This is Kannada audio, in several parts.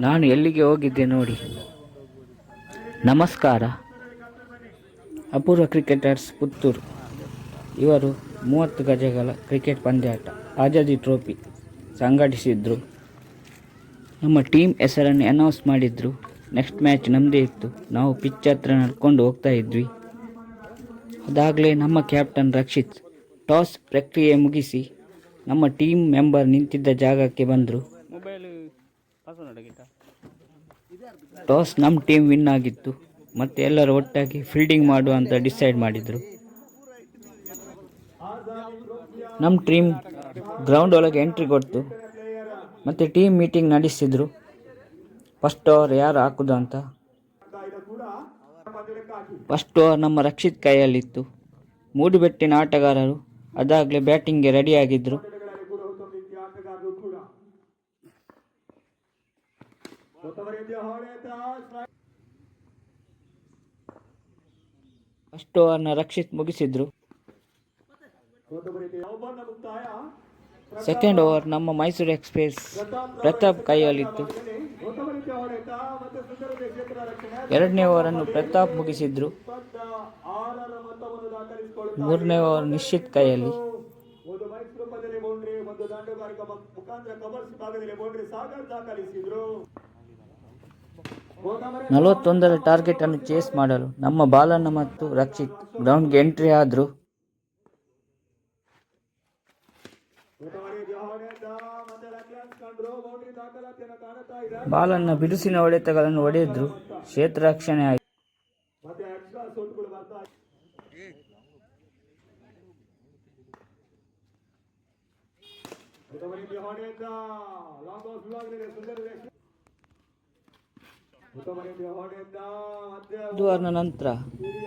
ನಾನು ಎಲ್ಲಿಗೆ ಹೋಗಿದ್ದೆ ನೋಡಿ. ನಮಸ್ಕಾರ. ಅಪೂರ್ವ ಕ್ರಿಕೆಟರ್ಸ್ ಪುತ್ತೂರು ಇವರು 30 ಗಜಗಳ ಕ್ರಿಕೆಟ್ ಪಂದ್ಯಾಟ ಆಜಾದಿ ಟ್ರೋಫಿ ಸಂಘಟಿಸಿದ್ರು. ನಮ್ಮ ಟೀಮ್ ಹೆಸರನ್ನು ಅನೌನ್ಸ್ ಮಾಡಿದ್ರು. ನೆಕ್ಸ್ಟ್ ಮ್ಯಾಚ್ ನಮ್ಮದೇ ಇತ್ತು. ನಾವು ಪಿಚ್ ಹತ್ರ ನಡ್ಕೊಂಡು ಹೋಗ್ತಾ ಇದ್ವಿ. ಅದಾಗಲೇ ನಮ್ಮ ಕ್ಯಾಪ್ಟನ್ ರಕ್ಷಿತ್ ಟಾಸ್ ಪ್ರಕ್ರಿಯೆ ಮುಗಿಸಿ ನಮ್ಮ ಟೀಮ್ ಮೆಂಬರ್ ನಿಂತಿದ್ದ ಜಾಗಕ್ಕೆ ಬಂದರು. ಟಾಸ್ ನಮ್ಮ ಟೀಮ್ ವಿನ್ ಆಗಿತ್ತು. ಮತ್ತೆ ಎಲ್ಲರೂ ಒಟ್ಟಾಗಿ ಫೀಲ್ಡಿಂಗ್ ಮಾಡುವ ಅಂತ ಡಿಸೈಡ್ ಮಾಡಿದರು. ನಮ್ಮ ಟೀಮ್ ಗ್ರೌಂಡ್ ಒಳಗೆ ಎಂಟ್ರಿ ಕೊಡ್ತು. ಮತ್ತು ಟೀಮ್ ಮೀಟಿಂಗ್ ನಡೆಸಿದ್ರು. ಫಸ್ಟ್ ಓವರ್ ಯಾರು ಹಾಕುದು ಅಂತ. ಫಸ್ಟ್ ಓವರ್ ನಮ್ಮ ರಕ್ಷಿತ್ ಕೈಯಲ್ಲಿತ್ತು. ಮೂಡುಬೆಟ್ಟಿನ ಆಟಗಾರರು ಅದಾಗಲೇ ಬ್ಯಾಟಿಂಗ್ಗೆ ರೆಡಿಯಾಗಿದ್ದರು. ಫಸ್ಟ್ ಓವರ್ನ ರಕ್ಷಿತ್ ಮುಗಿಸಿದ್ರು. ಸೆಕೆಂಡ್ ಓವರ್ ನಮ್ಮ ಮೈಸೂರು ಎಕ್ಸ್ಪ್ರೆಸ್ ಪ್ರತಾಪ್ ಕೈಯಲ್ಲಿತ್ತು. ಎರಡನೇ ಓವರನ್ನು ಪ್ರತಾಪ್ ಮುಗಿಸಿದ್ರು. ಮೂರನೇ ಓವರ್ ನಿಶ್ಚಿತ್ ಕೈಯಲ್ಲಿ. 41ರ ಟಾರ್ಗೆಟ್ ಅನ್ನು ಚೇಸ್ ಮಾಡಲು ನಮ್ಮ ಬಾಲಣ್ಣ ಮತ್ತು ರಕ್ಷಿತ್ ಗ್ರೌಂಡ್ಗೆ ಎಂಟ್ರಿ ಆದ್ರು. ಬಾಲಣ್ಣ ಬಿರುಸಿನ ಹೊಡೆತಗಳನ್ನು ಹೊಡೆದ್ರು. ಕ್ಷೇತ್ರ ರಕ್ಷಣೆ ಆಯಿತು. ಒಂದು ಓವರ್ನ ನಂತರ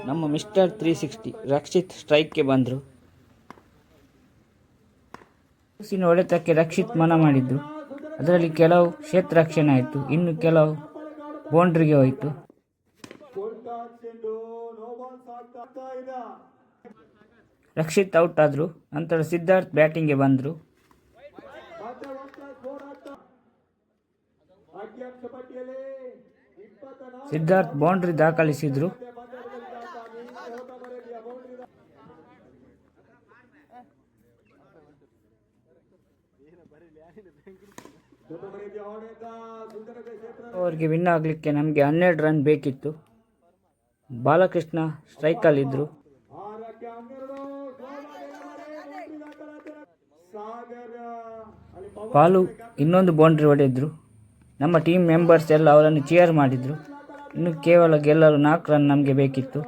ನಮ್ಮ ಮಿಸ್ಟರ್ 360 ರಕ್ಷಿತ್ ಸ್ಟ್ರೈಕ್ಗೆ ಬಂದರು. ಬಿರುಸಿನ ಹೊಡೆತಕ್ಕೆ ರಕ್ಷಿತ್ ಮನ ಮಾಡಿದ್ರು. ಅದರಲ್ಲಿ ಕೆಲವು ಕ್ಷೇತ್ರ ರಕ್ಷಣೆ ಆಯಿತು, ಇನ್ನು ಕೆಲವು ಬೌಂಡ್ರಿಗೆ ಹೋಯಿತು. ರಕ್ಷಿತ್ ಔಟ್ ಆದರು. ನಂತರ ಸಿದ್ಧಾರ್ಥ್ ಬ್ಯಾಟಿಂಗ್ಗೆ ಬಂದರು. ಸಿದ್ಧಾರ್ಥ್ ಬೌಂಡ್ರಿ ದಾಖಲಿಸಿದ್ರು. ಓವರ್ಗೆ ವಿನ್ ಆಗಲಿಕ್ಕೆ ನಮಗೆ 12 ರನ್ ಬೇಕಿತ್ತು. ಬಾಲಕೃಷ್ಣ ಸ್ಟ್ರೈಕಲ್ಲಿದ್ದರು. ಬಾಲು ಇನ್ನೊಂದು ಬೌಂಡ್ರಿ ಹೊಡೆದ್ರು. ನಮ್ಮ ಟೀಮ್ ಮೆಂಬರ್ಸ್ ಎಲ್ಲ ಅವರನ್ನು ಚಿಯರ್ ಮಾಡಿದರು. ಇನ್ನು ಕೇವಲ ಗೆಲ್ಲಲು 4 ರನ್ ನಮಗೆ ಬೇಕಿತ್ತು.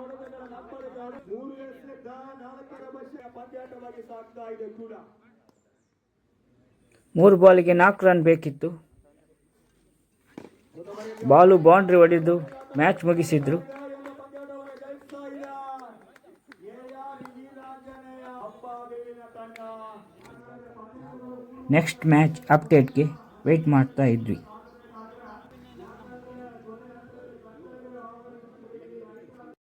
3 ಬಾಲಿಗೆ 4 ರನ್ ಬೇಕಿತ್ತು. ಬಾಲು ಬೌಂಡ್ರಿ ಹೊಡೆದು ಮ್ಯಾಚ್ ಮುಗಿಸಿದ್ರು. ನೆಕ್ಸ್ಟ್ ಮ್ಯಾಚ್ ಅಪ್ಡೇಟ್ಗೆ ವೆಯ್ಟ್ ಮಾಡ್ತಾ ಇದ್ವಿ.